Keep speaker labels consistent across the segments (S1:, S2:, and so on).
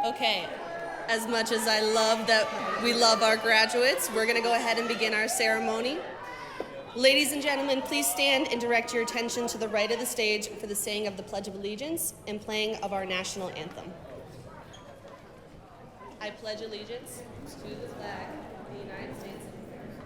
S1: Okay, as much as I love that we love our graduates, we're gonna go ahead and begin our ceremony. Ladies and gentlemen, please stand and direct your attention to the right of the stage for the saying of the Pledge of Allegiance and playing of our national anthem. I pledge allegiance to the flag of the United States of America.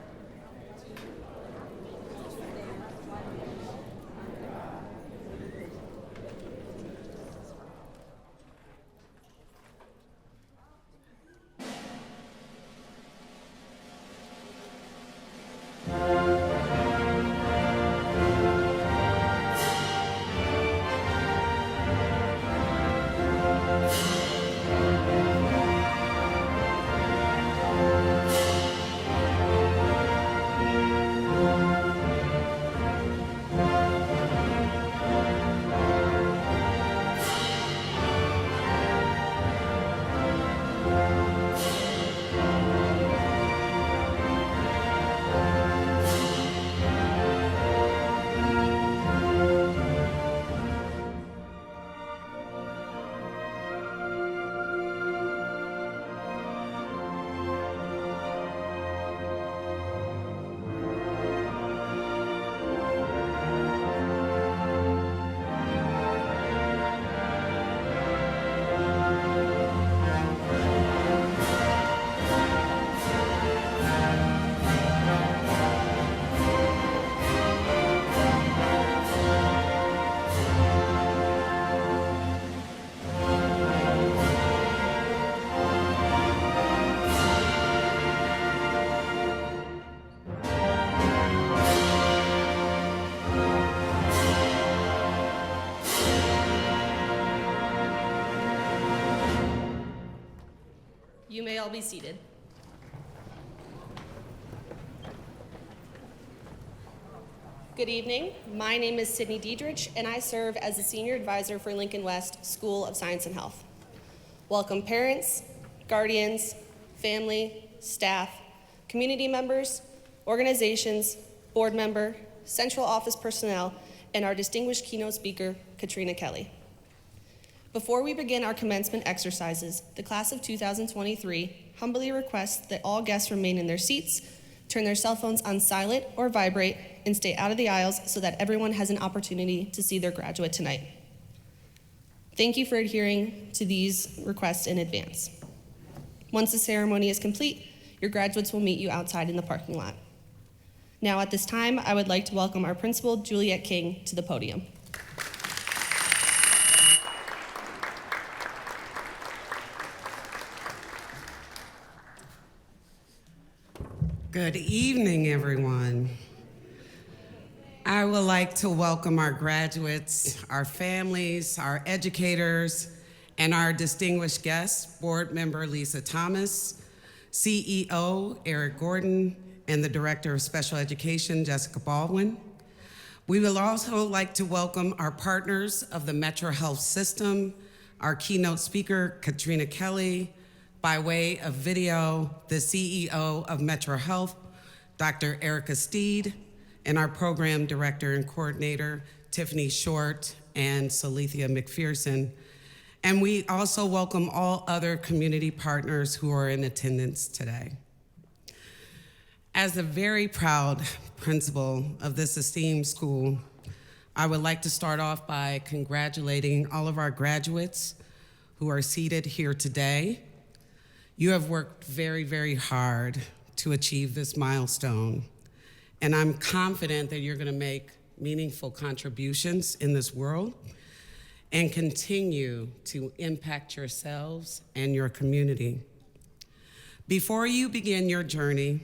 S1: You may all be seated. Good evening. My name is Sydney Diedrich, and I serve as the Senior Advisor for Lincoln West School of Science and Health. Welcome parents, guardians, family, staff, community members, organizations, board member, central office personnel, and our distinguished keynote speaker, Katrina Kelly. Before we begin our commencement exercises, the class of 2023 humbly requests that all guests remain in their seats, turn their cell phones on silent or vibrate, and stay out of the aisles so that everyone has an opportunity to see their graduate tonight. Thank you for adhering to these requests in advance. Once the ceremony is complete, your graduates will meet you outside in the parking lot. Now at this time, I would like to welcome our principal, Juliet King, to the podium.
S2: Good evening, everyone. I would like to welcome our graduates, our families, our educators, and our distinguished guests, Board Member Lisa Thomas, CEO Eric Gordon, and the Director of Special Education, Jessica Baldwin. We will also like to welcome our partners of the Metro Health System, our keynote speaker, Katrina Kelly, by way of video, the CEO of Metro Health, Dr. Erica Steed, and our program director and coordinator, Tiffany Short and Salethia McPherson. And we also welcome all other community partners who are in attendance today. As a very proud principal of this esteemed school, I would like to start off by congratulating all of our graduates who are seated here today. You have worked very, very hard to achieve this milestone, and I'm confident that you're going to make meaningful contributions in this world and continue to impact yourselves and your community. Before you begin your journey,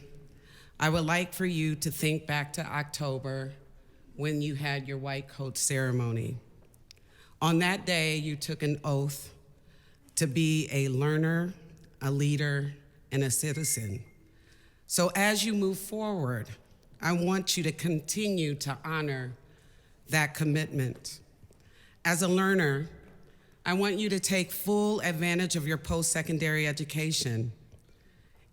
S2: I would like for you to think back to October when you had your white coat ceremony. On that day, you took an oath to be a learner, a leader, and a citizen. So as you move forward, I want you to continue to honor that commitment. As a learner, I want you to take full advantage of your post-secondary education.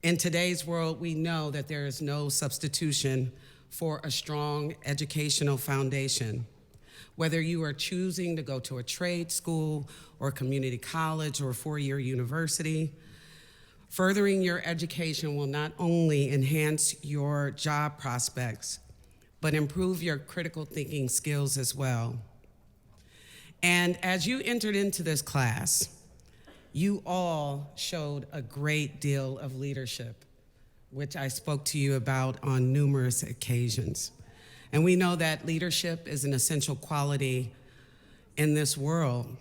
S2: In today's world, we know that there is no substitution for a strong educational foundation. Whether you are choosing to go to a trade school or community college or four-year university, furthering your education will not only enhance your job prospects, but improve your critical thinking skills as well. And as you entered into this class, you all showed a great deal of leadership, which I spoke to you about on numerous occasions. And we know that leadership is an essential quality in this world.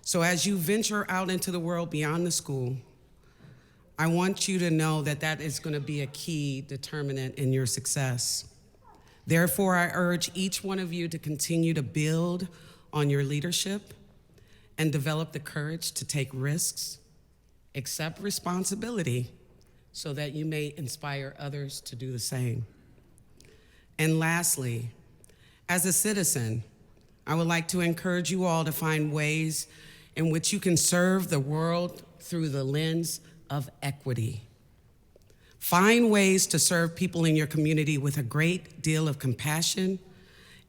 S2: So as you venture out into the world beyond the school, I want you to know that that is going to be a key determinant in your success. Therefore, I urge each one of you to continue to build on your leadership and develop the courage to take risks, accept responsibility, so that you may inspire others to do the same. And lastly, as a citizen, I would like to encourage you all to find ways in which you can serve the world through the lens of equity. Find ways to serve people in your community with a great deal of compassion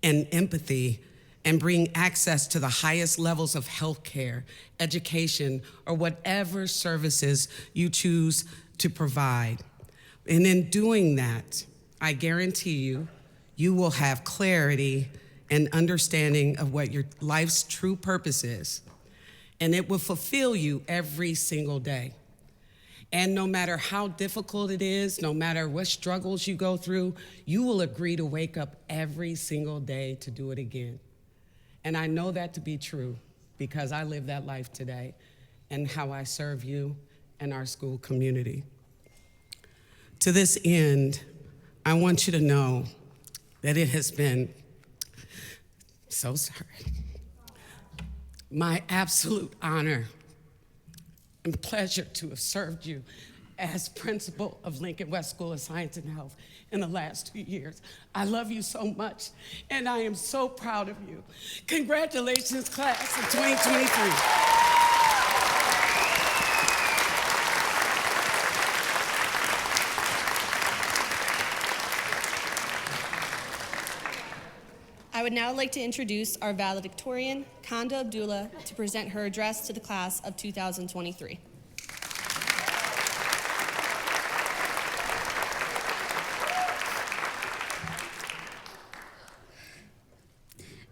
S2: and empathy, and bring access to the highest levels of healthcare, education, or whatever services you choose to provide. And in doing that, I guarantee you, you will have clarity and understanding of what your life's true purpose is, and it will fulfill you every single day. And no matter how difficult it is, no matter what struggles you go through, you will agree to wake up every single day to do it again. And I know that to be true because I live that life today and how I serve you and our school community. To this end, I want you to know that it has been my absolute honor and pleasure to have served you as principal of Lincoln West School of Science and Health in the last 2 years. I love you so much, and I am so proud of you. Congratulations, class of 2023.
S1: I would now like to introduce our valedictorian, Khanda Abdullah, to present her address to the class of 2023.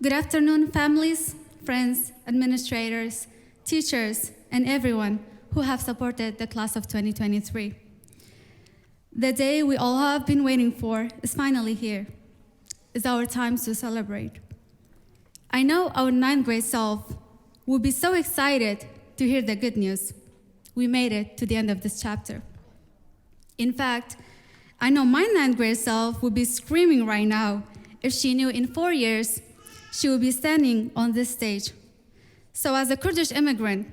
S3: Good afternoon, families, friends, administrators, teachers, and everyone who have supported the class of 2023. The day we all have been waiting for is finally here. It's our time to celebrate. I know our ninth grade self will be so excited to hear the good news. We made it to the end of this chapter. In fact, I know my ninth grade self would be screaming right now if she knew in 4 years she will be standing on this stage. So as a Kurdish immigrant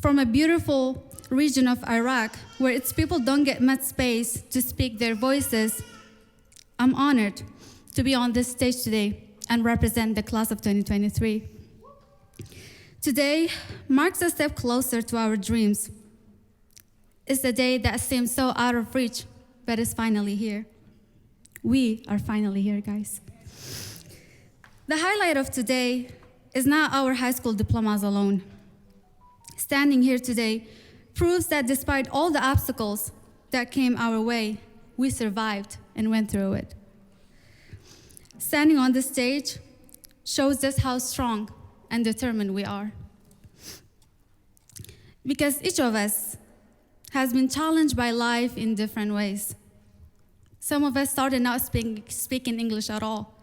S3: from a beautiful region of Iraq where its people don't get much space to speak their voices, I'm honored to be on this stage today and represent the class of 2023. Today marks a step closer to our dreams. It's a day that seems so out of reach, but is finally here. We are finally here, guys. The highlight of today is not our high school diplomas alone. Standing here today proves that despite all the obstacles that came our way, we survived and went through it. Standing on this stage shows just how strong and determined we are. Because each of us has been challenged by life in different ways. Some of us started not speaking English at all.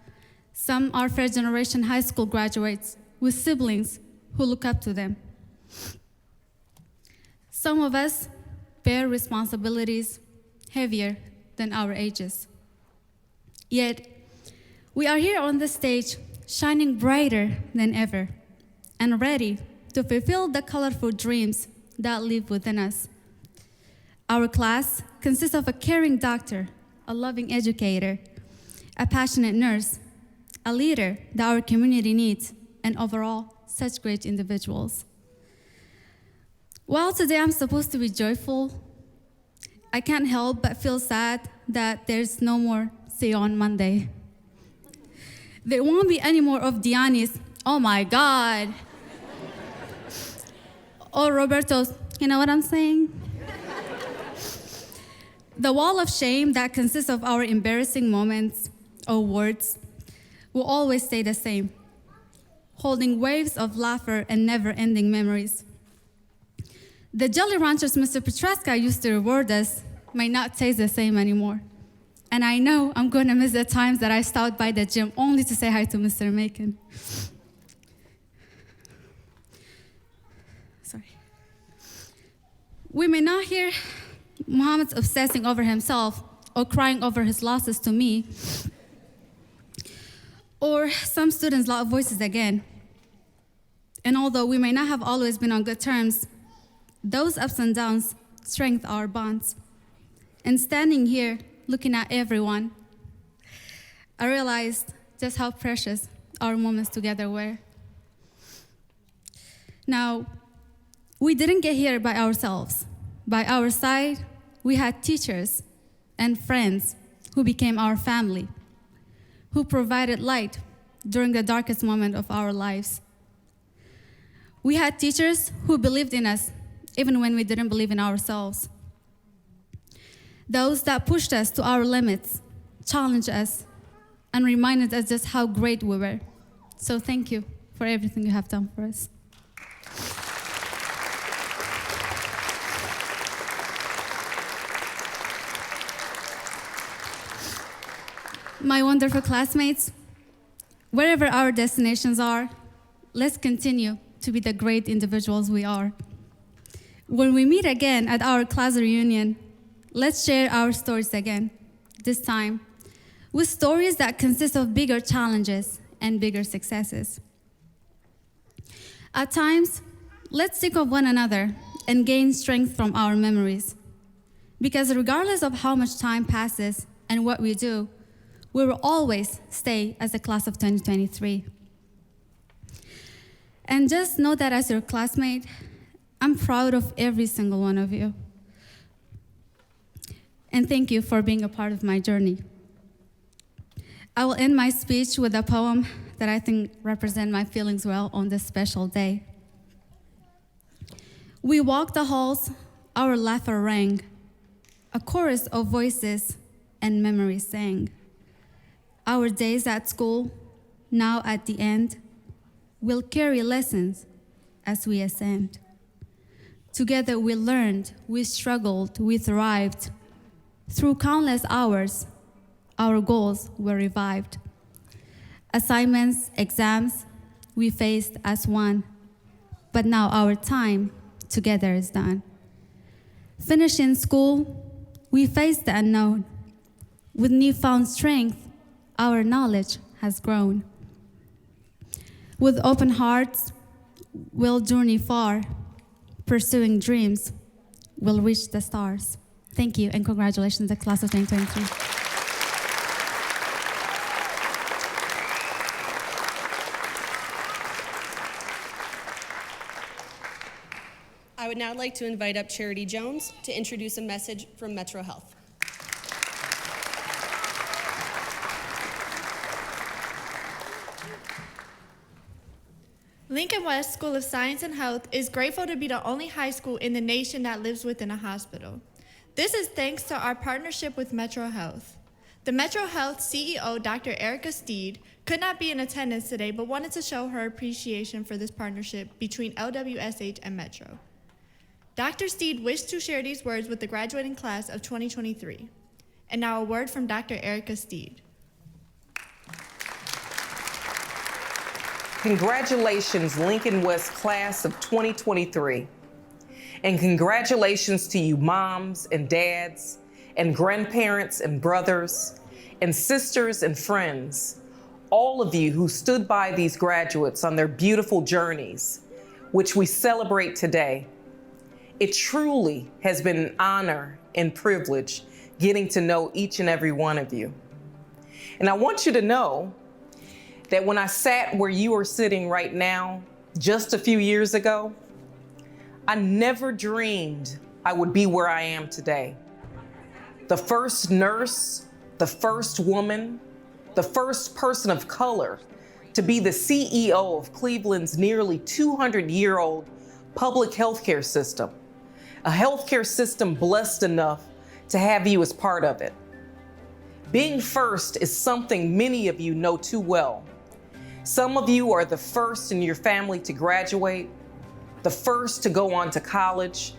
S3: Some are first-generation high school graduates with siblings who look up to them. Some of us bear responsibilities heavier than our ages. Yet, we are here on the stage, shining brighter than ever, and ready to fulfill the colorful dreams that live within us. Our class consists of a caring doctor, a loving educator, a passionate nurse, a leader that our community needs, and overall, such great individuals. While today I'm supposed to be joyful, I can't help but feel sad that there's no more See You on Monday. There won't be any more of Diani's, "Oh my God," or Roberto's, "You know what I'm saying?" The wall of shame that consists of our embarrassing moments or words will always stay the same, holding waves of laughter and never-ending memories. The Jolly Ranchers Mr. Petraska used to reward us might not taste the same anymore. And I know I'm going to miss the times that I stopped by the gym only to say hi to Mr. Macon. Sorry. We may not hear Muhammad's obsessing over himself or crying over his losses to me, or some students' loud voices again. And although we may not have always been on good terms, those ups and downs strengthen our bonds. And standing here, looking at everyone, I realized just how precious our moments together were. Now, we didn't get here by ourselves. By our side, we had teachers and friends who became our family, who provided light during the darkest moment of our lives. We had teachers who believed in us even when we didn't believe in ourselves. Those that pushed us to our limits, challenged us, and reminded us just how great we were. So thank you for everything you have done for us. My wonderful classmates, wherever our destinations are, let's continue to be the great individuals we are. When we meet again at our class reunion, let's share our stories again, this time with stories that consist of bigger challenges and bigger successes. At times, let's think of one another and gain strength from our memories. Because regardless of how much time passes and what we do, we will always stay as the class of 2023. And just know that as your classmate, I'm proud of every single one of you. And thank you for being a part of my journey. I will end my speech with a poem that I think represents my feelings well on this special day. We walked the halls, our laughter rang, a chorus of voices and memories sang. Our days at school, now at the end, will carry lessons as we ascend. Together we learned, we struggled, we thrived. Through countless hours, our goals were revived. Assignments, exams, we faced as one. But now our time together is done. Finishing school, we faced the unknown. With newfound strength, our knowledge has grown. With open hearts, we'll journey far. Pursuing dreams, we'll reach the stars. Thank you, and congratulations, the class of 2023.
S1: I would now like to invite up Charity Jones to introduce a message from Metro Health.
S4: Lincoln West School of Science and Health is grateful to be the only high school in the nation that lives within a hospital. This is thanks to our partnership with Metro Health. The Metro Health CEO, Dr. Erica Steed, could not be in attendance today, but wanted to show her appreciation for this partnership between LWSH and Metro. Dr. Steed wished to share these words with the graduating class of 2023. And now a word from Dr. Erica Steed.
S5: Congratulations, Lincoln West class of 2023. And congratulations to you moms and dads and grandparents and brothers and sisters and friends, all of you who stood by these graduates on their beautiful journeys, which we celebrate today. It truly has been an honor and privilege getting to know each and every one of you. And I want you to know that when I sat where you are sitting right now, just a few years ago, I never dreamed I would be where I am today. The first nurse, the first woman, the first person of color to be the CEO of Cleveland's nearly 200-year-old public healthcare system, a healthcare system blessed enough to have you as part of it. Being first is something many of you know too well. Some of you are the first in your family to graduate, the first to go on to college,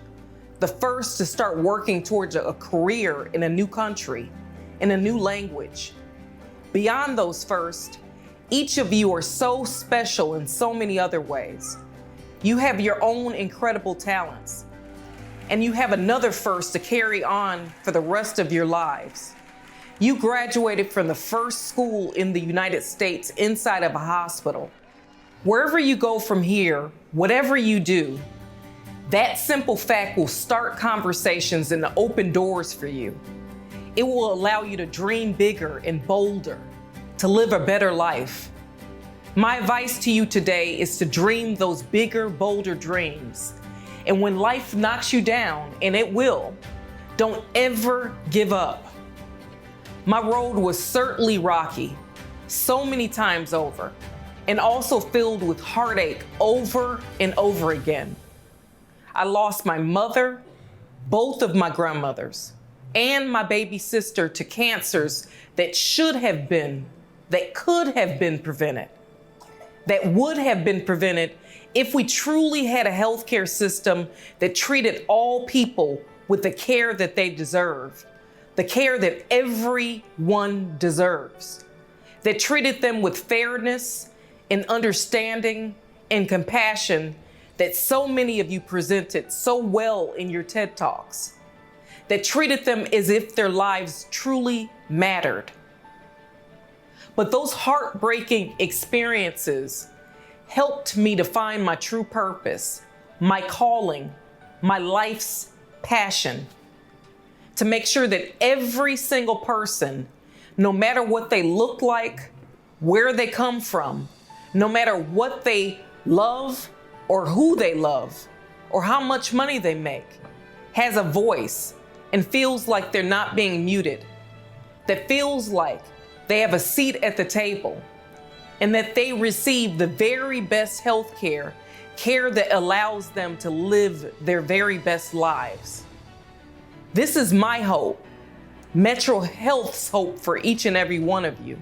S5: the first to start working towards a career in a new country, in a new language. Beyond those first, each of you are so special in so many other ways. You have your own incredible talents, and you have another first to carry on for the rest of your lives. You graduated from the first school in the United States inside of a hospital. Wherever you go from here, whatever you do, that simple fact will start conversations and open doors for you. It will allow you to dream bigger and bolder, to live a better life. My advice to you today is to dream those bigger, bolder dreams. And when life knocks you down, and it will, don't ever give up. My road was certainly rocky, so many times over, and also filled with heartache over and over again. I lost my mother, both of my grandmothers, and my baby sister to cancers that should have been, that could have been prevented, that would have been prevented if we truly had a healthcare system that treated all people with the care that they deserve, the care that everyone deserves, that treated them with fairness and understanding and compassion that so many of you presented so well in your TED Talks, that treated them as if their lives truly mattered. But those heartbreaking experiences helped me to find my true purpose, my calling, my life's passion, to make sure that every single person, no matter what they look like, where they come from, no matter what they love or who they love or how much money they make, has a voice and feels like they're not being muted, that feels like they have a seat at the table, and that they receive the very best health care that allows them to live their very best lives. This is my hope, Metro Health's hope for each and every one of you,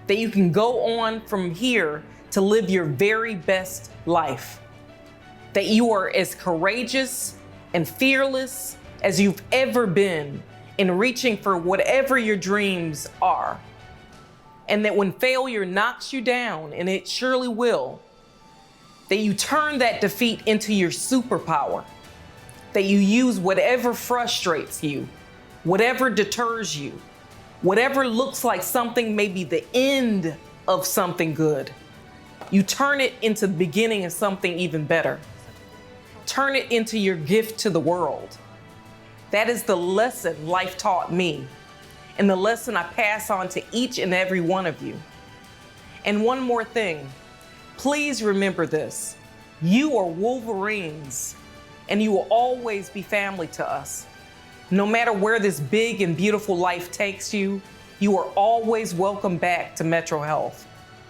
S5: that you can go on from here to live your very best life, that you are as courageous and fearless as you've ever been in reaching for whatever your dreams are. And that when failure knocks you down, and it surely will, that you turn that defeat into your superpower, that you use whatever frustrates you, whatever deters you, whatever looks like something may be the end of something good, you turn it into the beginning of something even better. Turn it into your gift to the world. That is the lesson life taught me, and the lesson I pass on to each and every one of you. And one more thing, please remember this. You are Wolverines, and you will always be family to us. No matter where this big and beautiful life takes you, you are always welcome back to Metro Health.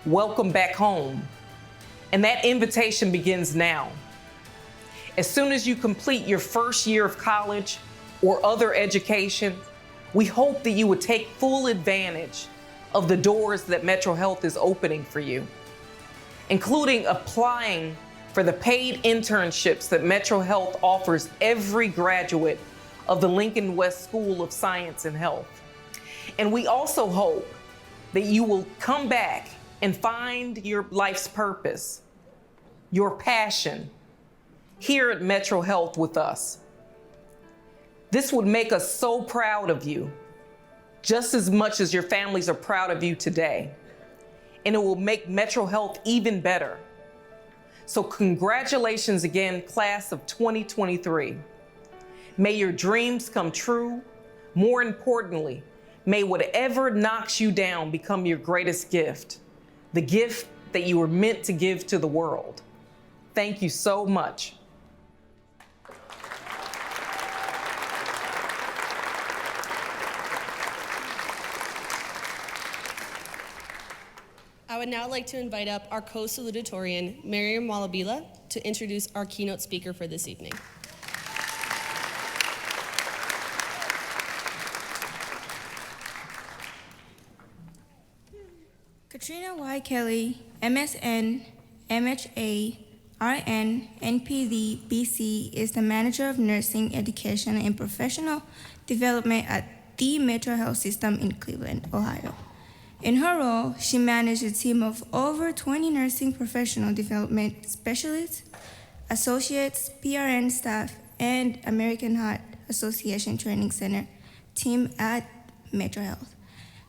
S5: Welcome back home. And that invitation begins now. As soon as you complete your first year of college or other education, we hope that you would take full advantage of the doors that Metro Health is opening for you, including applying for the paid internships that Metro Health offers every graduate of the Lincoln West School of Science and Health. And we also hope that you will come back and find your life's purpose, your passion, here at Metro Health with us. This would make us so proud of you, just as much as your families are proud of you today. And it will make Metro Health even better. So congratulations again, class of 2023. May your dreams come true. More importantly, may whatever knocks you down become your greatest gift, the gift that you were meant to give to the world. Thank you so much.
S1: I would now like to invite up our co-salutatorian, Miriam Walabila, to introduce our keynote speaker for this evening.
S6: Katrina Y. Kelly, MSN, MHA, RN, NPD, BC, is the Manager of Nursing Education and Professional Development at the Metro Health System in Cleveland, Ohio. In her role, she managed a team of over 20 nursing professional development specialists, associates, PRN staff, and American Heart Association Training Center team at Metro Health.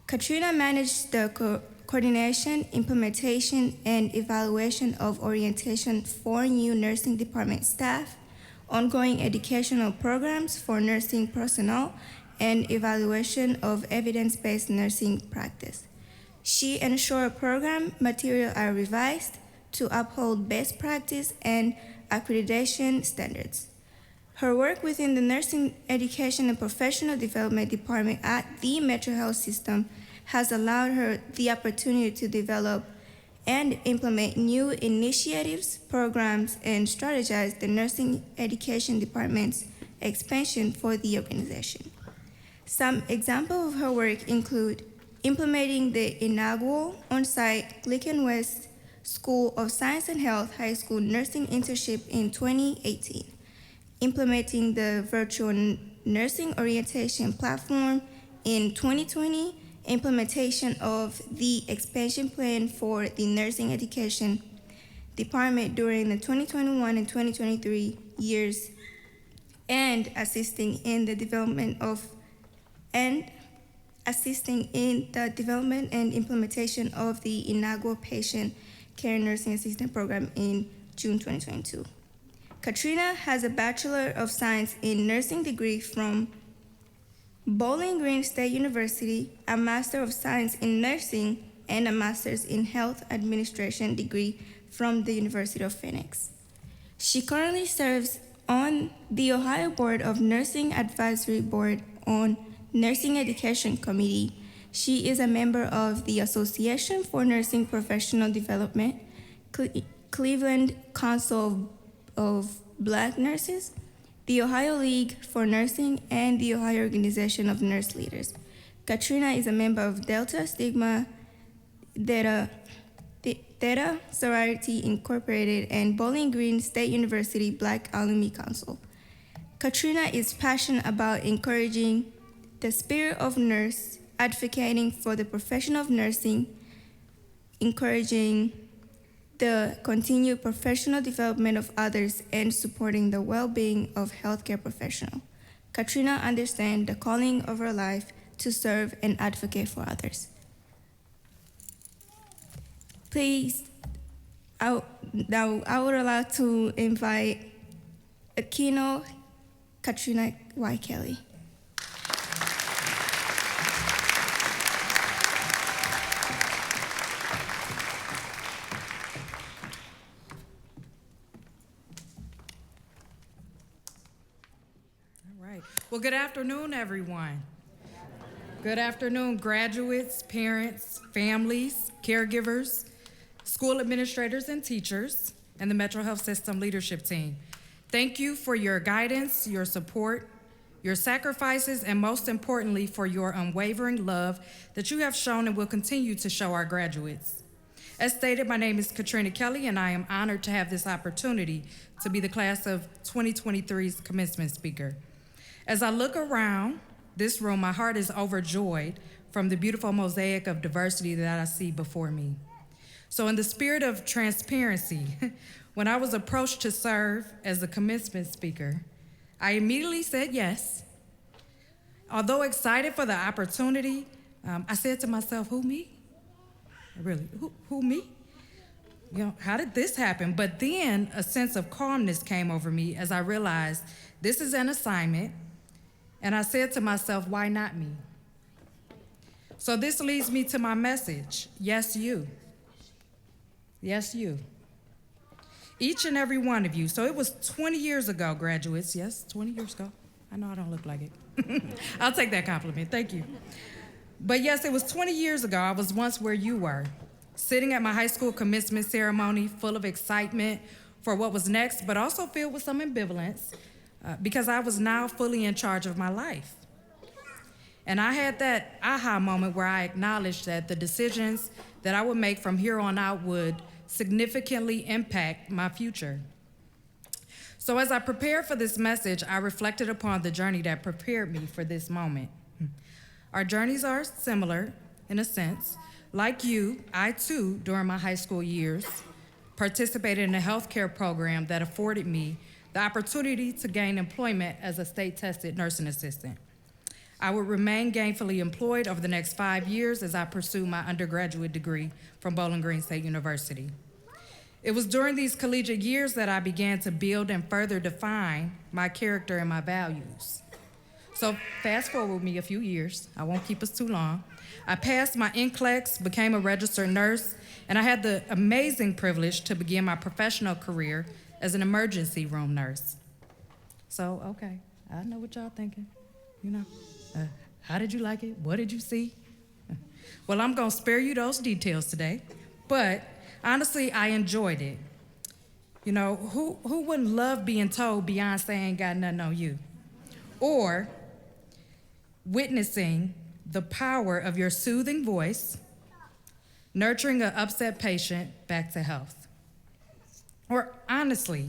S6: Katrina managed the coordination, implementation, and evaluation of orientation for new nursing department staff, ongoing educational programs for nursing personnel, and evaluation of evidence-based nursing practice. She ensured program material are revised to uphold best practice and accreditation standards. Her work within the Nursing Education and Professional Development Department at the Metro Health System has allowed her the opportunity to develop and implement new initiatives, programs, and strategize the Nursing Education Department's expansion for the organization. Some examples of her work include implementing the inaugural on-site Lincoln West School of Science and Health High School Nursing Internship in 2018, implementing the virtual nursing orientation platform in 2020, implementation of the expansion plan for the Nursing Education Department during the 2021 and 2023 years, and assisting in the development and implementation of the inaugural patient care nursing assistant program in June 2022. Katrina has a Bachelor of Science in Nursing degree from Bowling Green State University, a Master of Science in Nursing, and a Master's in Health Administration degree from the University of Phoenix. She currently serves on the Ohio Board of Nursing Advisory Board on Nursing Education Committee. She is a member of the Association for Nursing Professional Development, Cleveland Council of Black Nurses, the Ohio League for Nursing, and the Ohio Organization of Nurse Leaders. Katrina is a member of Delta Sigma Theta Sorority Incorporated and Bowling Green State University Black Alumni Council. Katrina is passionate about encouraging the spirit of nurse, advocating for the profession of nursing, encouraging the continued professional development of others, and supporting the well-being of healthcare professionals. Katrina understands the calling of her life to serve and advocate for others. Please, I would like to invite a keynote, Katrina Y. Kelly.
S7: Well, good afternoon, everyone. Good afternoon, graduates, parents, families, caregivers, school administrators and teachers, and the Metro Health System leadership team. Thank you for your guidance, your support, your sacrifices, and most importantly, for your unwavering love that you have shown and will continue to show our graduates. As stated, my name is Katrina Kelly, and I am honored to have this opportunity to be the class of 2023's commencement speaker. As I look around this room, my heart is overjoyed from the beautiful mosaic of diversity that I see before me. So in the spirit of transparency, when I was approached to serve as the commencement speaker, I immediately said yes. Although excited for the opportunity, I said to myself, who me? Really, who me? You know, how did this happen? But then a sense of calmness came over me as I realized this is an assignment. And I said to myself, why not me? So this leads me to my message. Yes, you. Yes, you. Each and every one of you. So it was 20 years ago, graduates. Yes, 20 years ago. I know I don't look like it. I'll take that compliment. Thank you. But yes, it was 20 years ago. I was once where you were, Sitting at my high school commencement ceremony, full of excitement for what was next, but also filled with some ambivalence because I was now fully in charge of my life. And I had that aha moment where I acknowledged that the decisions that I would make from here on out would significantly impact my future. So as I prepared for this message, I reflected upon the journey that prepared me for this moment. Our journeys are similar in a sense. Like you, I too, during my high school years, participated in a healthcare program that afforded me the opportunity to gain employment as a state-tested nursing assistant. I would remain gainfully employed over the next 5 years as I pursue my undergraduate degree from Bowling Green State University. It was during these collegiate years that I began to build and further define my character and my values. So fast forward with me a few years, I won't keep us too long. I passed my NCLEX, became a registered nurse, and I had the amazing privilege to begin my professional career as an emergency room nurse. So, okay, I know what y'all thinking, how did you like it? What did you see? Well, I'm gonna spare you those details today, but honestly, I enjoyed it. Who wouldn't love being told Beyonce ain't got nothing on you? Or witnessing the power of your soothing voice, nurturing an upset patient back to health. Or honestly,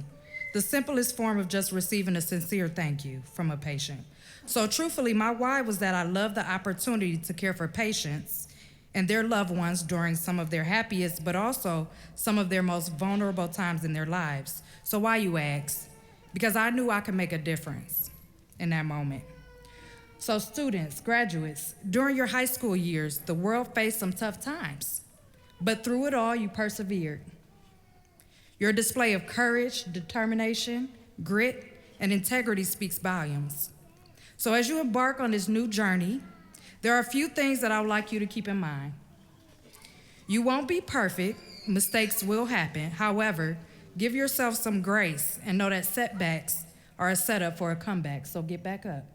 S7: the simplest form of just receiving a sincere thank you from a patient. So truthfully, my why was that I love the opportunity to care for patients and their loved ones during some of their happiest, but also some of their most vulnerable times in their lives. So why, you ask? Because I knew I could make a difference in that moment. So students, graduates, during your high school years, the world faced some tough times, but through it all, you persevered. Your display of courage, determination, grit, and integrity speaks volumes. So as you embark on this new journey, there are a few things that I would like you to keep in mind. You won't be perfect, mistakes will happen. However, give yourself some grace and know that setbacks are a setup for a comeback, so get back up.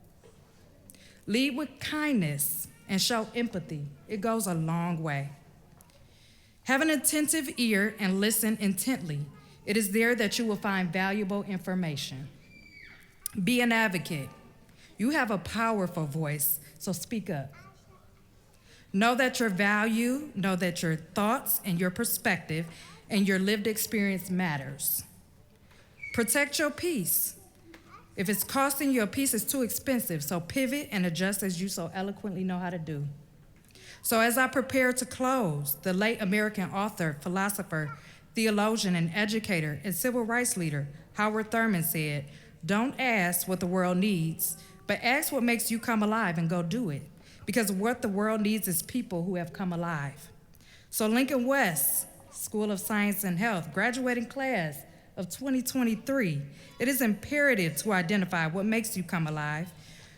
S7: Lead with kindness and show empathy. It goes a long way. Have an attentive ear and listen intently. It is there that you will find valuable information. Be an advocate. You have a powerful voice, so speak up. Know that your value, know that your thoughts and your perspective and your lived experience matters. Protect your peace. If it's costing you a piece, it's too expensive, so pivot and adjust as you so eloquently know how to do. So as I prepare to close, the late American author, philosopher, theologian, and educator, and civil rights leader, Howard Thurman said, "Don't ask what the world needs, but ask what makes you come alive and go do it. Because what the world needs is people who have come alive." So Lincoln West School of Science and Health, graduating class of 2023, it is imperative to identify what makes you come alive.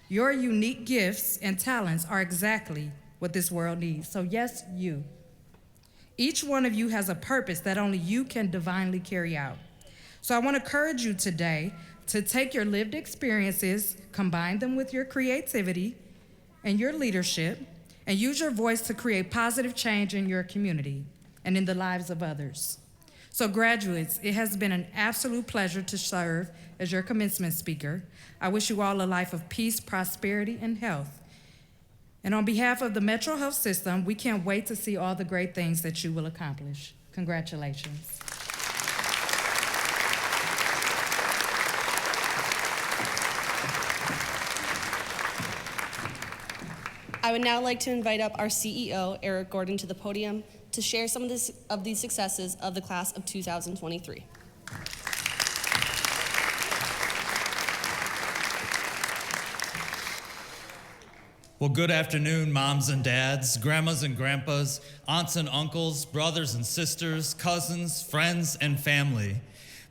S7: Your unique gifts and talents are exactly what this world needs. So yes, you. Each one of you has a purpose that only you can divinely carry out. So I want to encourage you today to take your lived experiences, combine them with your creativity and your leadership, and use your voice to create positive change in your community and in the lives of others. So graduates, it has been an absolute pleasure to serve as your commencement speaker. I wish you all a life of peace, prosperity, and health. And on behalf of the Metro Health System, we can't wait to see all the great things that you will accomplish. Congratulations.
S1: I would now like to invite up our CEO, Eric Gordon, to the podium to share some of these successes of the class of 2023.
S8: Well, good afternoon, moms and dads, grandmas and grandpas, aunts and uncles, brothers and sisters, cousins, friends, and family.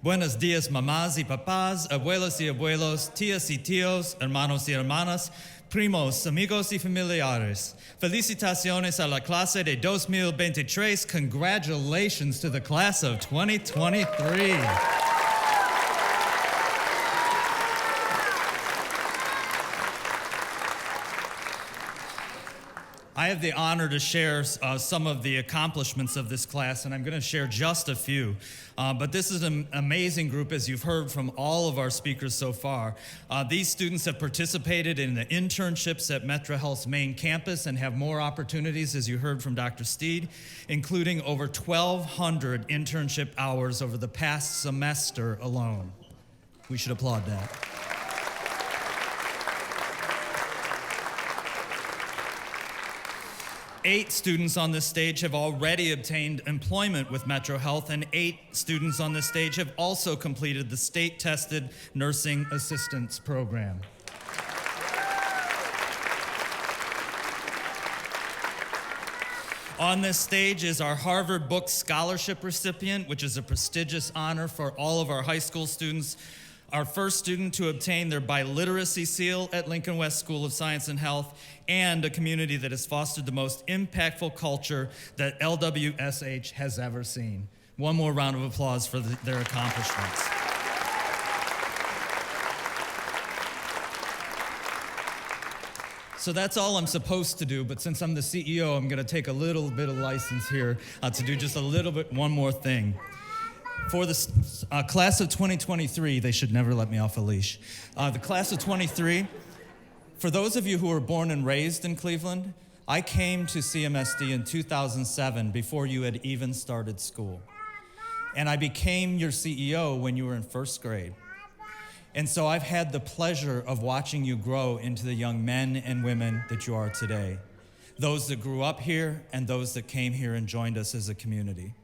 S8: Buenos dias, mamás y papás, abuelas y abuelos, tías y tíos, hermanos y hermanas, primos, amigos y familiares. Felicitaciones a la clase de 2023. Congratulations to the class of 2023. I have the honor to share some of the accomplishments of this class, and I'm going to share just a few. But this is an amazing group, as you've heard from all of our speakers so far. These students have participated in the internships at Metro Health's main campus and have more opportunities, as you heard from Dr. Steed, including over 1,200 internship hours over the past semester alone. We should applaud that. Eight students on this stage have already obtained employment with Metro Health, and 8 students on this stage have also completed the state-tested nursing assistance program. On this stage is our Harvard Book Scholarship recipient, which is a prestigious honor for all of our high school students. Our first student to obtain their biliteracy seal at Lincoln West School of Science and Health, and a community that has fostered the most impactful culture that LWSH has ever seen. One more round of applause for their accomplishments. So that's all I'm supposed to do, but since I'm the CEO, I'm gonna take a little bit of license here to do just a little bit, one more thing. For the class of 2023, they should never let me off a leash. The class of 23, for those of you who were born and raised in Cleveland, I came to CMSD in 2007 before you had even started school. And I became your CEO when you were in first grade. And so I've had the pleasure of watching you grow into the young men and women that you are today. Those that grew up here and those that came here and joined us as a community.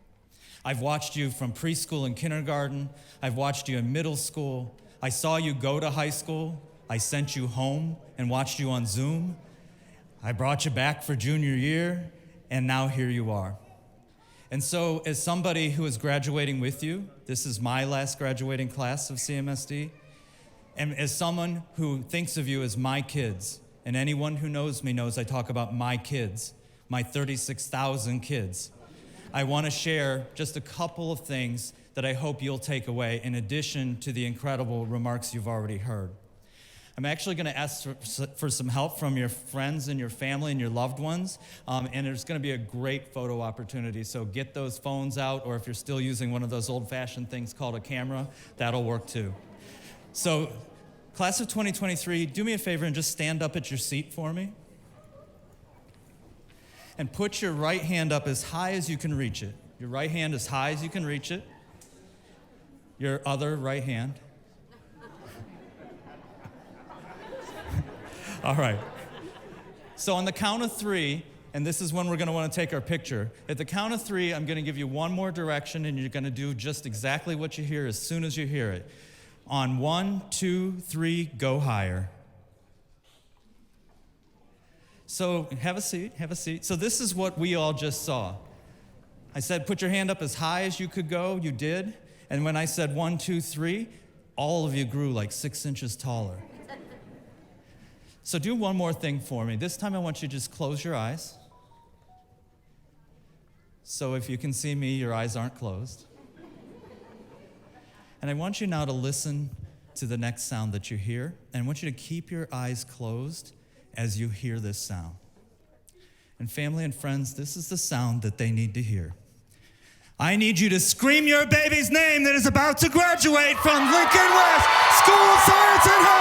S8: I've watched you from preschool and kindergarten. I've watched you in middle school. I saw you go to high school. I sent you home and watched you on Zoom. I brought you back for junior year, and now here you are. And so as somebody who is graduating with you, this is my last graduating class of CMSD, and as someone who thinks of you as my kids, and anyone who knows me knows I talk about my kids, my 36,000 kids, I want to share just a couple of things that I hope you'll take away in addition to the incredible remarks you've already heard. I'm actually going to ask for some help from your friends and your family and your loved ones, and there's going to be a great photo opportunity, so get those phones out, or if you're still using one of those old-fashioned things called a camera, that'll work too. So, class of 2023, do me a favor and just stand up at your seat for me. And put your right hand up as high as you can reach it. Your right hand as high as you can reach it. Your other right hand. All right. So on the count of 3, and this is when we're going to want to take our picture. At the count of 3, I'm going to give you one more direction, and you're going to do just exactly what you hear as soon as you hear it. On 1, 2, 3, go higher. So have a seat, have a seat. So this is what we all just saw. I said, put your hand up as high as you could go, you did. And when I said 1, 2, 3, all of you grew like 6 inches taller. So do one more thing for me. This time I want you to just close your eyes. So if you can see me, your eyes aren't closed. And I want you now to listen to the next sound that you hear. And I want you to keep your eyes closed as you hear this sound. And family and friends, this is the sound that they need to hear. I need you to scream your baby's name that is about to graduate from Lincoln West School of Science and Health.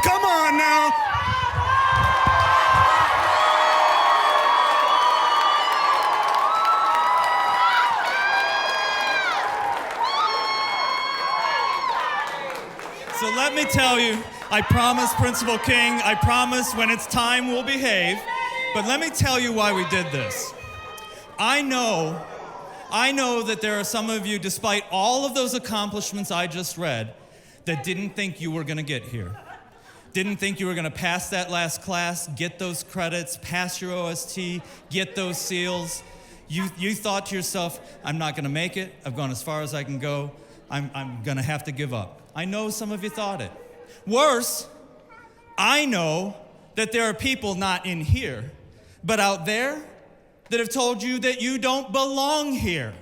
S8: Come on now. So let me tell you, I promise, Principal King, I promise when it's time we'll behave, but let me tell you why we did this. I know that there are some of you, despite all of those accomplishments I just read, that didn't think you were going to get here. didn't think you were gonna pass that last class, get those credits, pass your OST, get those seals. You thought to yourself, I'm not gonna make it, I've gone as far as I can go, I'm gonna have to give up. I know some of you thought it. Worse, I know that there are people not in here, but out there that have told you that you don't belong here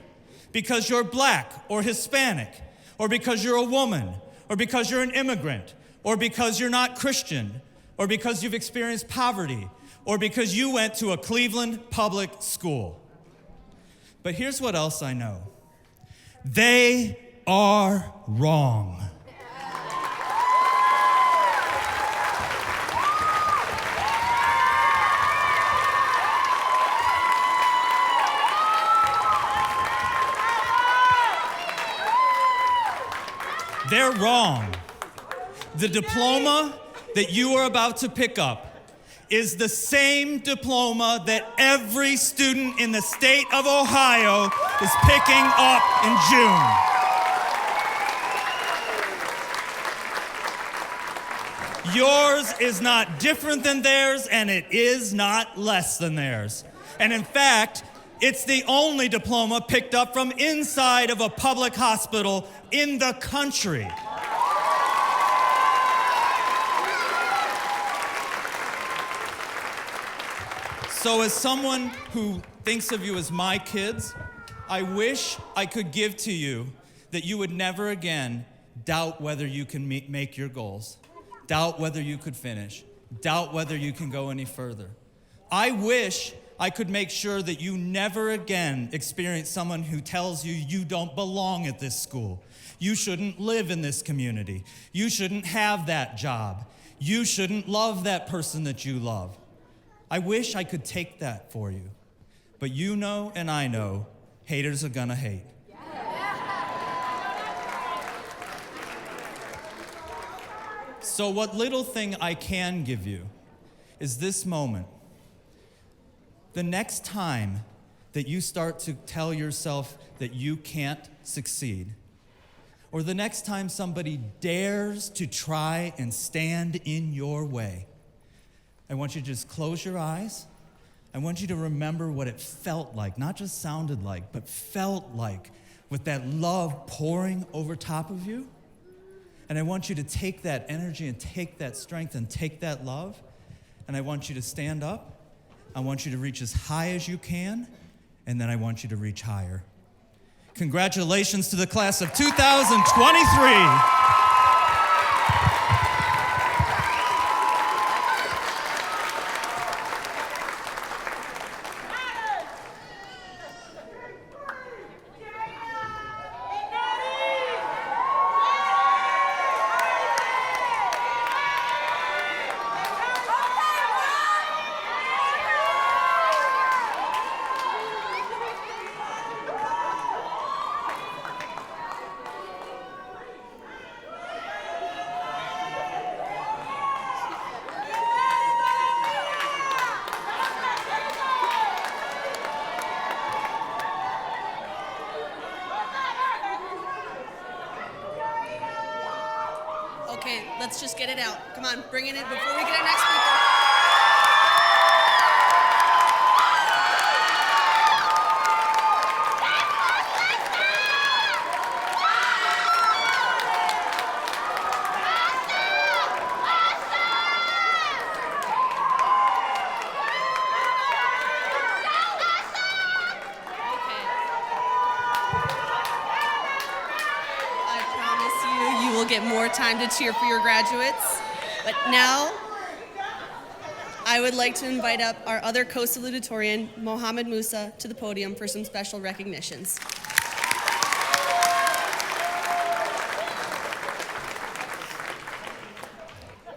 S8: because you're black or Hispanic, or because you're a woman, or because you're an immigrant, or because you're not Christian, or because you've experienced poverty, or because you went to a Cleveland public school. But here's what else I know. They are wrong. They're wrong. The diploma that you are about to pick up is the same diploma that every student in the state of Ohio is picking up in June. Yours is not different than theirs, and it is not less than theirs. And in fact, it's the only diploma picked up from inside of a public hospital in the country. So as someone who thinks of you as my kids, I wish I could give to you that you would never again doubt whether you can make your goals, doubt whether you could finish, doubt whether you can go any further. I wish I could make sure that you never again experience someone who tells you you don't belong at this school. You shouldn't live in this community. You shouldn't have that job. You shouldn't love that person that you love. I wish I could take that for you. But you know and I know haters are gonna hate. So what little thing I can give you is this moment. The next time that you start to tell yourself that you can't succeed, or the next time somebody dares to try and stand in your way, I want you to just close your eyes. I want you to remember what it felt like, not just sounded like, but felt like, with that love pouring over top of you. And I want you to take that energy and take that strength and take that love, and I want you to stand up. I want you to reach as high as you can, and then I want you to reach higher. Congratulations to the class of 2023.
S1: Okay, let's just get it out. Come on, bring it in before we get our next speaker. Get more time to cheer for your graduates. But now, I would like to invite up our other co-salutatorian, Mohammed Musa, to the podium for some special recognitions.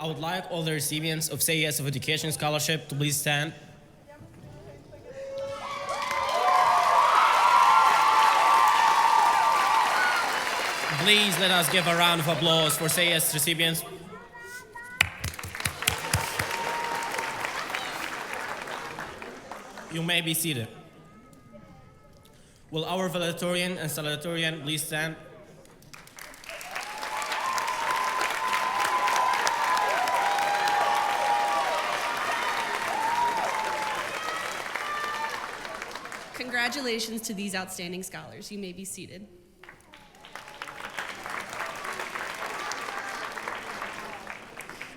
S9: I would like all the recipients of Say Yes of Education Scholarship to please stand. Please let us give a round of applause for Say Yes recipients. You may be seated. Will our valedictorian and salutatorian please stand?
S1: Congratulations to these outstanding scholars. You may be seated.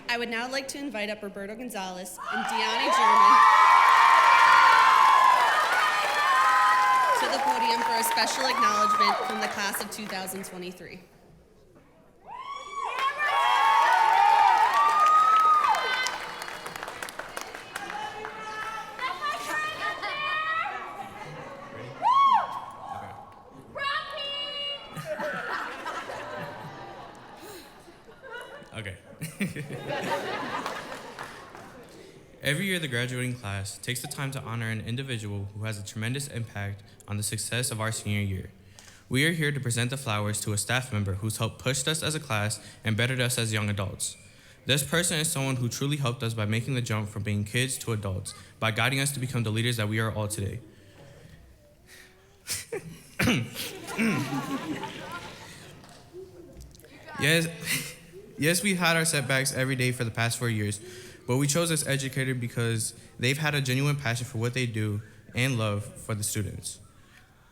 S1: I would now like to invite up Roberto Gonzalez and Deani German to the podium for a special acknowledgement from the class of 2023.
S10: Okay. Every year, the graduating class takes the time to honor an individual who has a tremendous impact on the success of our senior year. We are here to present the flowers to a staff member who's helped push us as a class and bettered us as young adults. This person is someone who truly helped us by making the jump from being kids to adults, by guiding us to become the leaders that we are all today. Yes, we've had our setbacks every day for the past 4 years, but we chose this educator because they've had a genuine passion for what they do and love for the students.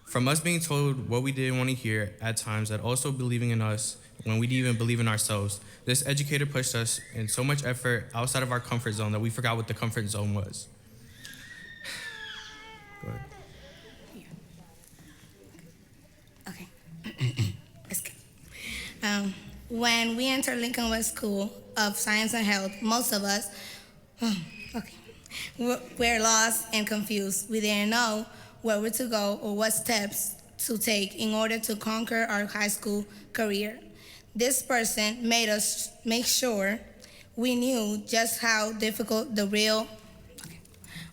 S10: From us being told what we didn't want to hear at times, and also believing in us when we didn't even believe in ourselves, this educator pushed us in so much effort outside of our comfort zone that we forgot what the comfort zone was. Go ahead.
S6: Okay. Let's go. When we entered Lincoln West School of Science and Health, most of us, were lost and confused. We didn't know where we to go or what steps to take in order to conquer our high school career. This person made us make sure we knew just how difficult the real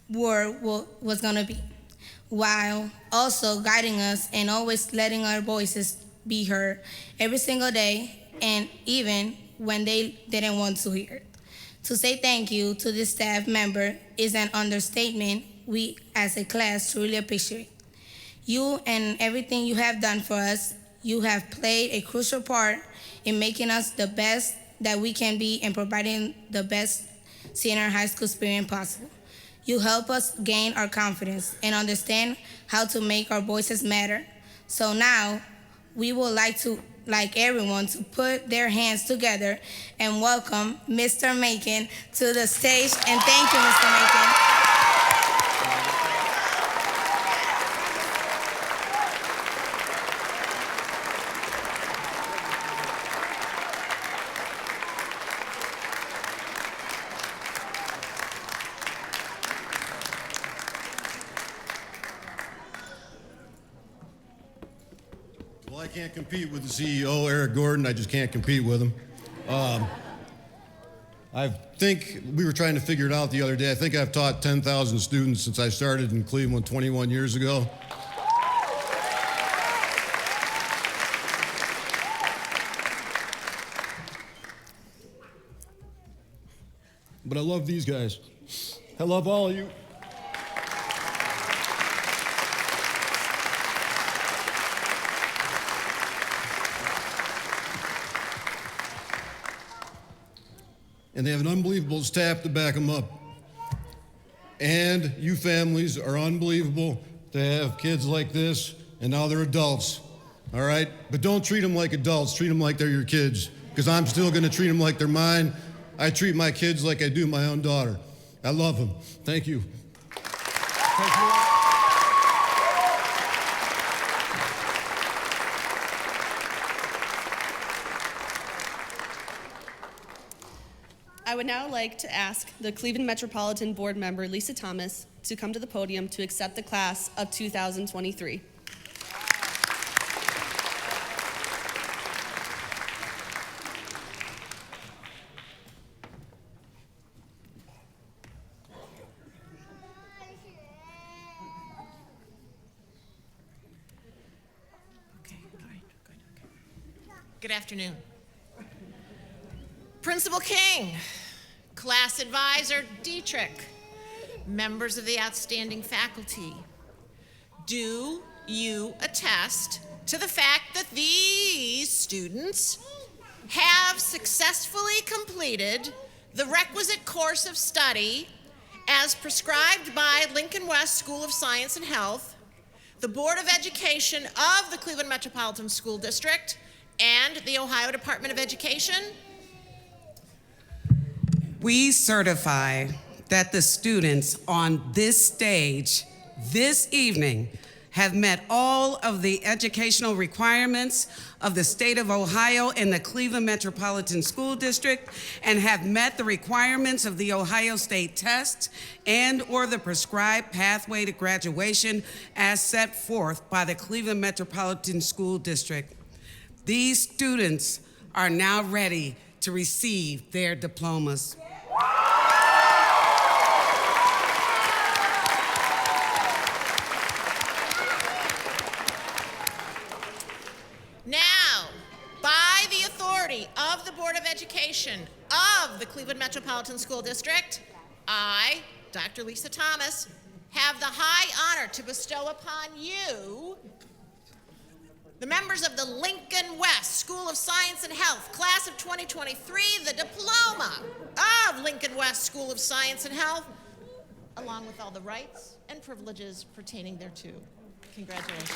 S6: world was going to be, while also guiding us and always letting our voices be heard every single day, and even when they didn't want to hear it. To say thank you to this staff member is an understatement we as a class truly appreciate. You and everything you have done for us, you have played a crucial part in making us the best that we can be and providing the best senior high school experience possible. You help us gain our confidence and understand how to make our voices matter. So now, we would like everyone to put their hands together and welcome Mr. Macon to the stage. And thank you, Mr. Macon.
S11: Well, I can't compete with the CEO, Eric Gordon. I just can't compete with him. I think we were trying to figure it out the other day. I think I've taught 10,000 students since I started in Cleveland 21 years ago. But I love these guys. I love all of you. And they have an unbelievable staff to back them up. And you families are unbelievable to have kids like this, and now they're adults, all right? But don't treat them like adults, treat them like they're your kids, because I'm still gonna treat them like they're mine. I treat my kids like I do my own daughter. I love them. Thank you. Thank you.
S1: I would now like to ask the Cleveland Metropolitan Board member, Lisa Thomas, to come to the podium to accept the class of 2023.
S12: Good afternoon. Principal King, Class Advisor Dietrich, members of the outstanding faculty, do you attest to the fact that these students have successfully completed the requisite course of study as prescribed by Lincoln West School of Science and Health, the Board of Education of the Cleveland Metropolitan School District, and the Ohio Department of Education.
S2: We certify that the students on this stage this evening have met all of the educational requirements of the state of Ohio and the Cleveland Metropolitan School District, and have met the requirements of the Ohio State test and/or the prescribed pathway to graduation as set forth by the Cleveland Metropolitan School District. These students are now ready to receive their diplomas.
S12: Now, by the authority of the Board of Education of the Cleveland Metropolitan School District, I, Dr. Lisa Thomas, have the high honor to bestow upon you, the members of the Lincoln West School of Science and Health, class of 2023, the diploma of Lincoln West School of Science and Health, along with all the rights and privileges pertaining thereto. Congratulations.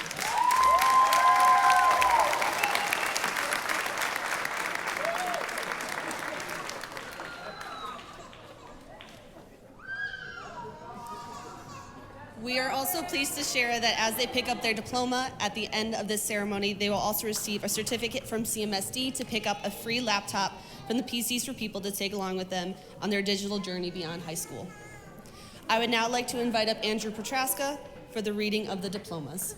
S1: We are also pleased to share that as they pick up their diploma at the end of this ceremony, they will also receive a certificate from CMSD to pick up a free laptop from the PCs for People to take along with them on their digital journey beyond high school. I would now like to invite up Andrew Petraska for the reading of the diplomas.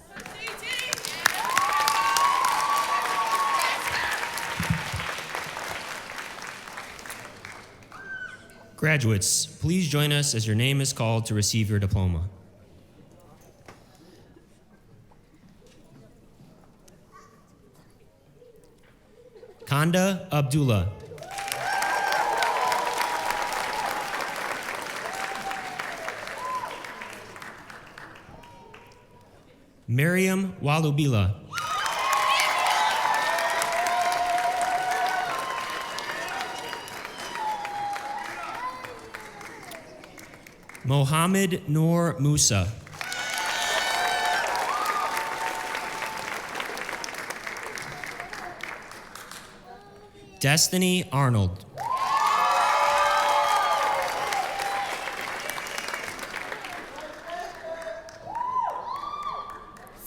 S13: Graduates, please join us as your name is called to receive your diploma. Kanda Abdullah. Miriam Walubila. Mohammed Noor Musa. Destiny Arnold.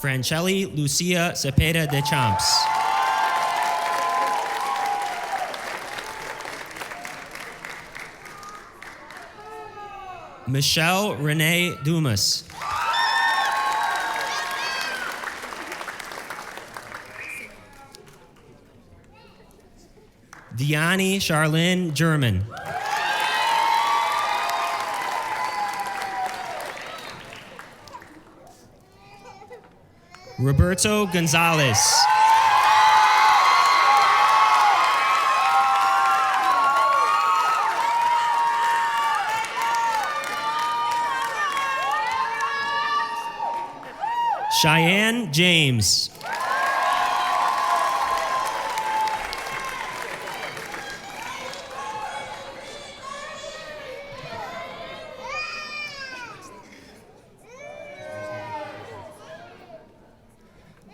S13: Francelli Lucia Cepeda de Champs. Michelle Renee Dumas. Diani Charlene German. Roberto Gonzalez. Cheyenne James.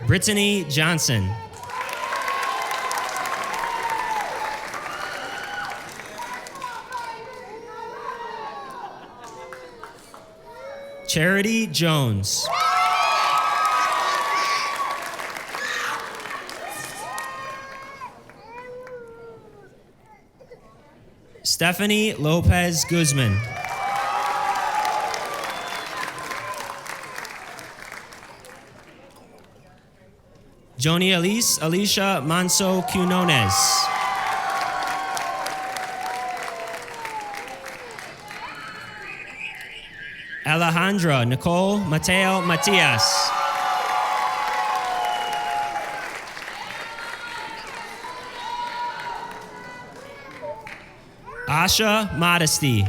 S13: Brittany Johnson. Charity Jones. Stephanie Lopez Guzman. Joni Elise Alicia Manso Quinones. Alejandra Nicole Mateo Matias. Asha Modesty.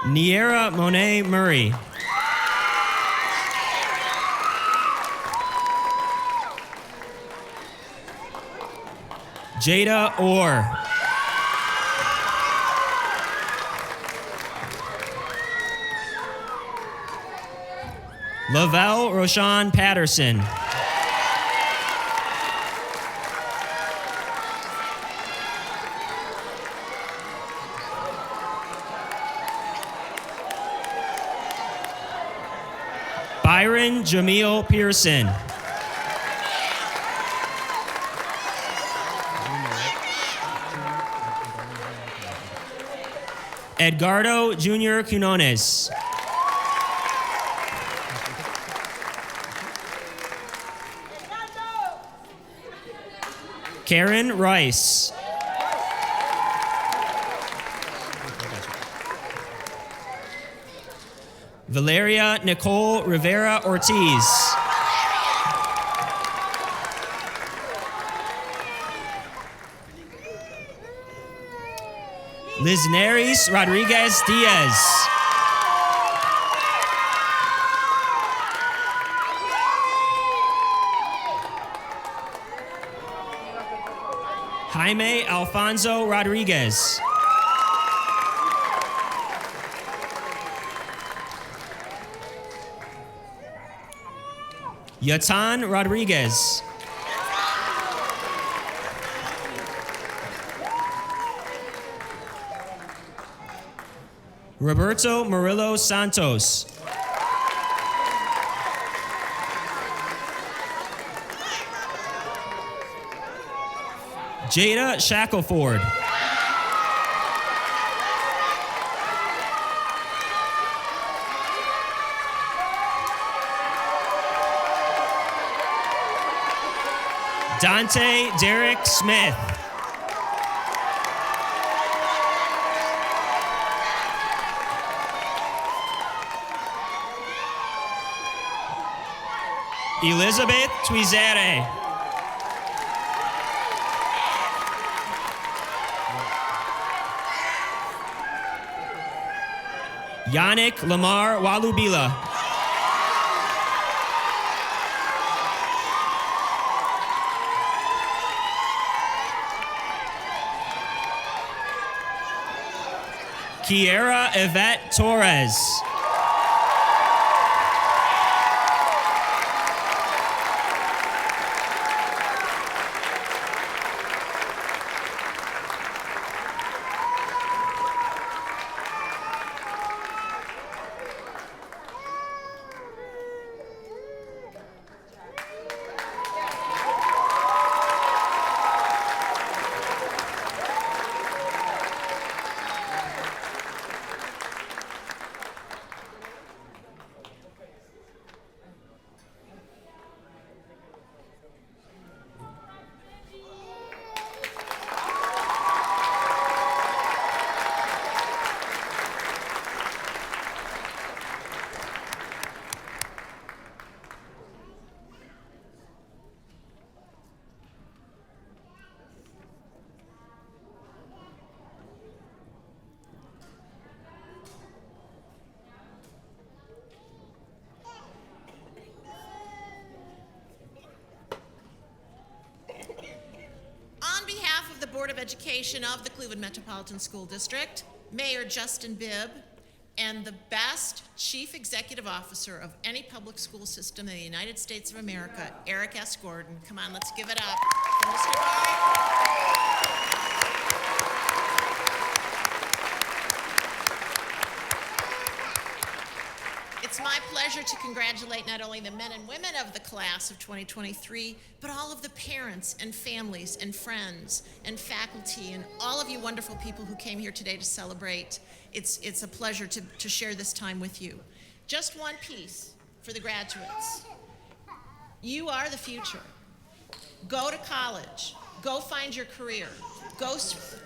S13: Niera Monet Murray. Jada Orr. Lavelle Roshan Patterson. Byron Jamil Pearson. Edgardo Jr. Quinones. Karen Rice. Valeria Nicole Rivera Ortiz. Liznaris Rodriguez Diaz. Jaime Alfonso Rodriguez. Yatan Rodriguez. Roberto Murillo Santos. Jada Shackleford. Dante Derek Smith. Elizabeth Twizere. Yannick Lamar Walubila. Kiera Yvette Torres.
S12: Board of Education of the Cleveland Metropolitan School District, Mayor Justin Bibb, and the best Chief Executive Officer of any public school system in the United States of America, Eric S. Gordon. Come on, let's give it up for Mr. Gordon. It's my pleasure to congratulate not only the men and women of the class of 2023, but all of the parents and families and friends and faculty and all of you wonderful people who came here today to celebrate. It's a pleasure to share this time with you. Just one piece for the graduates. You are the future. Go to college. Go find your career. Go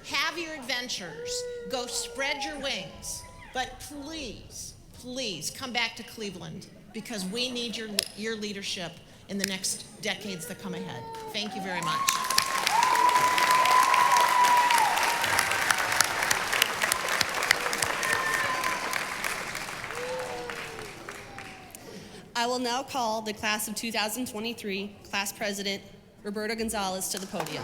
S12: have your adventures. Go spread your wings. But please, please come back to Cleveland because we need your leadership in the next decades that come ahead. Thank you very much.
S1: I will now call the class of 2023 class president, Roberto Gonzalez, to the podium.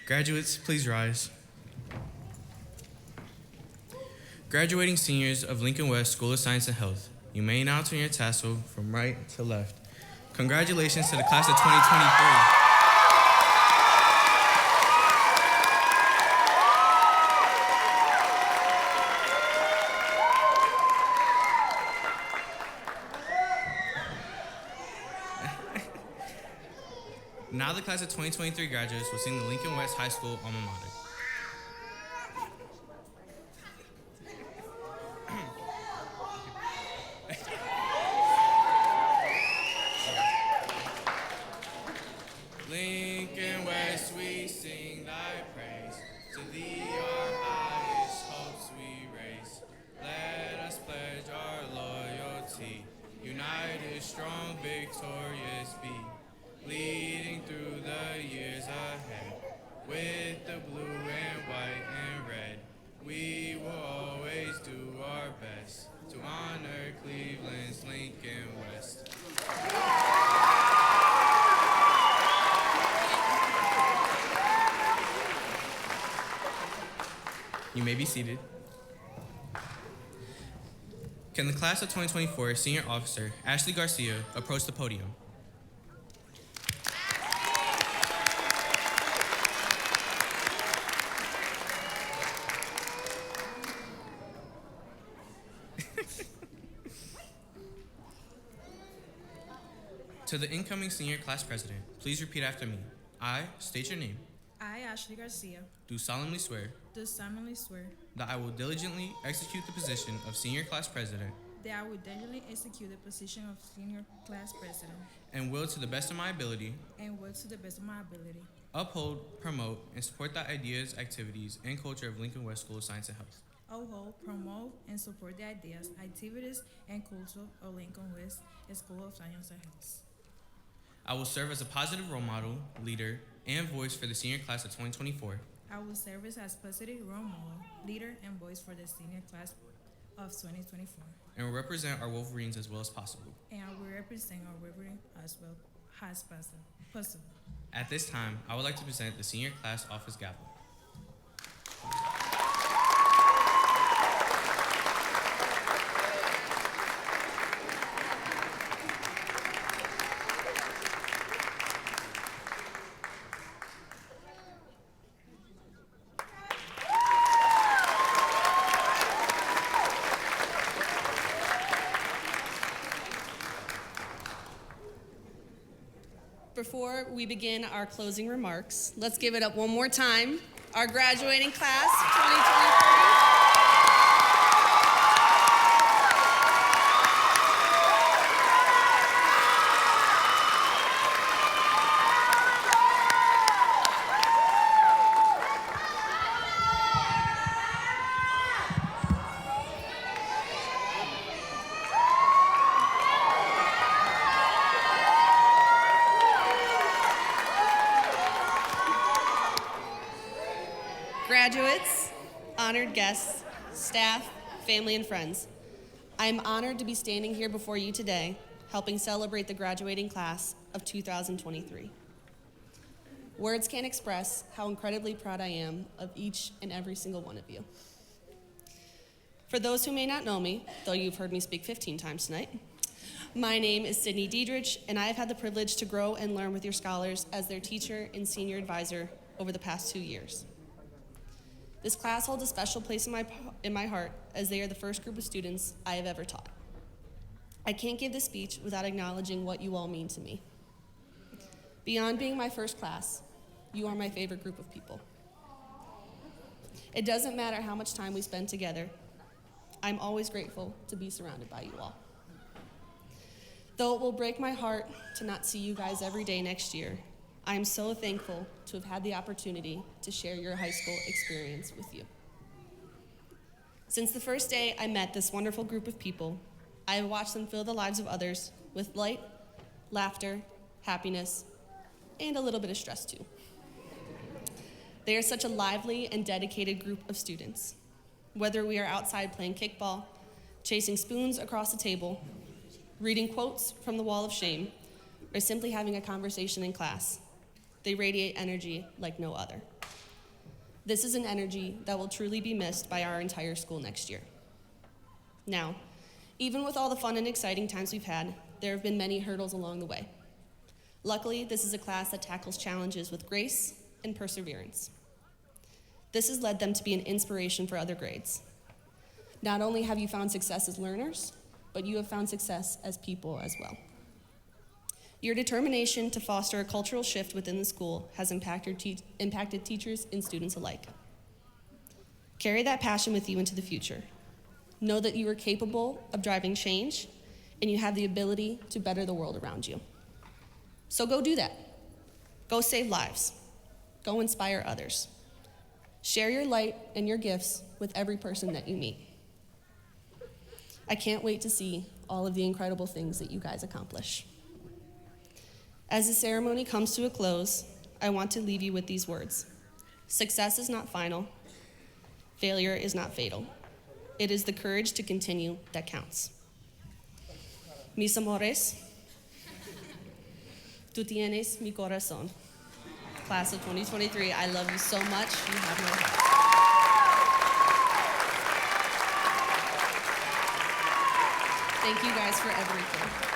S10: Graduates, please rise. Graduating seniors of Lincoln West School of Science and Health, you may now turn your tassel from right to left. Congratulations to the class of 2023. Now the class of 2023 graduates will sing the Lincoln West High School alma mater. Lincoln West, we sing thy praise. To thee our highest hopes we raise. Let us pledge our loyalty. United, strong, victorious be. Leading through the years ahead, with the blue and white and red, we will always do our best to honor Cleveland's Lincoln West. You may be seated. Can the class of 2024 senior officer, Ashley Garcia, approach the podium? To the incoming senior class president, please repeat after me. I state your name.
S7: I, Ashley Garcia,
S10: Do solemnly swear
S7: do solemnly swear
S10: that I will diligently execute the position of senior class president
S7: that I will diligently execute the position of senior class president
S10: and will, to the best of my ability,
S7: and will to the best of my ability
S10: uphold, promote, and support the ideas, activities, and culture of Lincoln West School of Science and Health.
S7: uphold, promote, and support the ideas, activities, and culture of Lincoln West School of Science and Health.
S10: I will serve as a positive role model, leader, and voice for the senior class of 2024.
S7: I will serve as positive role model, leader, and voice for the senior class of 2024.
S10: And will represent our Wolverines as well as possible.
S7: And I will represent our Wolverine as well as possible.
S10: At this time, I would like to present the senior class office gavel.
S1: Before we begin our closing remarks, let's give it up one more time. Our graduating class of 2023. Graduates, honored guests, staff, family, and friends, I am honored to be standing here before you today, helping celebrate the graduating class of 2023. Words can't express how incredibly proud I am of each and every single one of you. For those who may not know me, though you've heard me speak 15 times tonight, my name is Sydney Diedrich, and I have had the privilege to grow and learn with your scholars as their teacher and senior advisor over the past 2 years. This class holds a special place in my heart as they are the first group of students I have ever taught. I can't give this speech without acknowledging what you all mean to me. Beyond being my first class, you are my favorite group of people. It doesn't matter how much time we spend together, I'm always grateful to be surrounded by you all. Though it will break my heart to not see you guys every day next year, I am so thankful to have had the opportunity to share your high school experience with you. Since the first day I met this wonderful group of people, I have watched them fill the lives of others with light, laughter, happiness, and a little bit of stress too. They are such a lively and dedicated group of students. Whether we are outside playing kickball, chasing spoons across the table, reading quotes from the wall of shame, or simply having a conversation in class, they radiate energy like no other. This is an energy that will truly be missed by our entire school next year. Now, even with all the fun and exciting times we've had, there have been many hurdles along the way. Luckily, this is a class that tackles challenges with grace and perseverance. This has led them to be an inspiration for other grades. Not only have you found success as learners, but you have found success as people as well. Your determination to foster a cultural shift within the school has impacted teachers and students alike. Carry that passion with you into the future. Know that you are capable of driving change, and you have the ability to better the world around you. So go do that. Go save lives. Go inspire others. Share your light and your gifts with every person that you meet. I can't wait to see all of the incredible things that you guys accomplish. As the ceremony comes to a close, I want to leave you with these words. Success is not final. Failure is not fatal. It is the courage to continue that counts. Mis amores, tú tienes mi corazón. Class of 2023, I love you so much. You have my heart. Thank you guys for everything.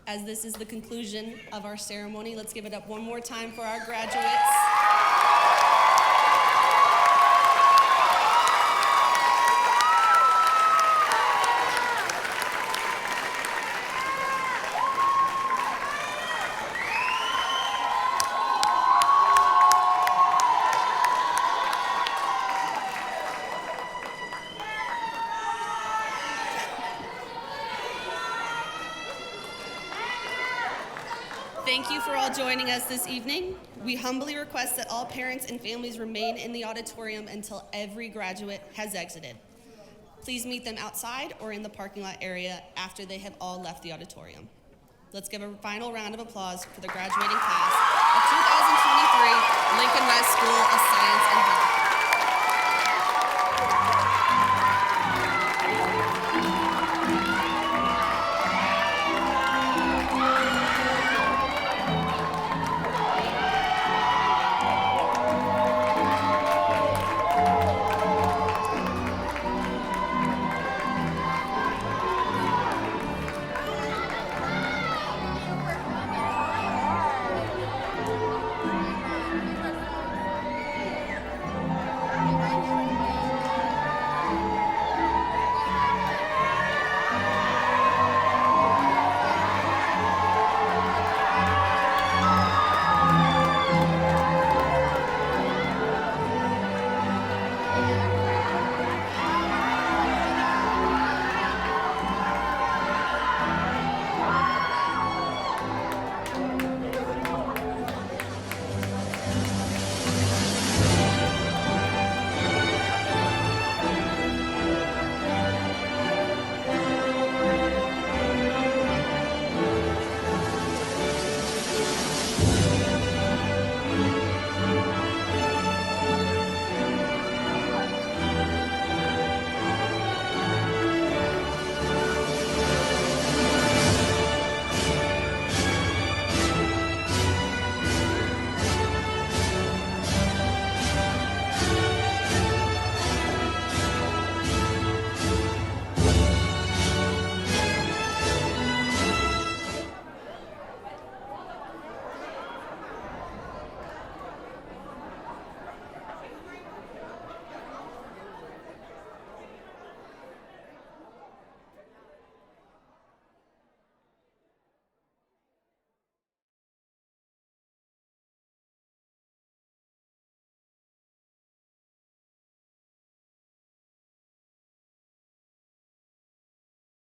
S1: As this is the conclusion of our ceremony, let's give it up one more time for our graduates. Thank you for all joining us this evening. We humbly request that all parents and families remain in the auditorium until every graduate has exited. Please meet them outside or in the parking lot area after they have all left the auditorium. Let's give a final round of applause for the graduating class of 2023 Lincoln West School of Science and Health.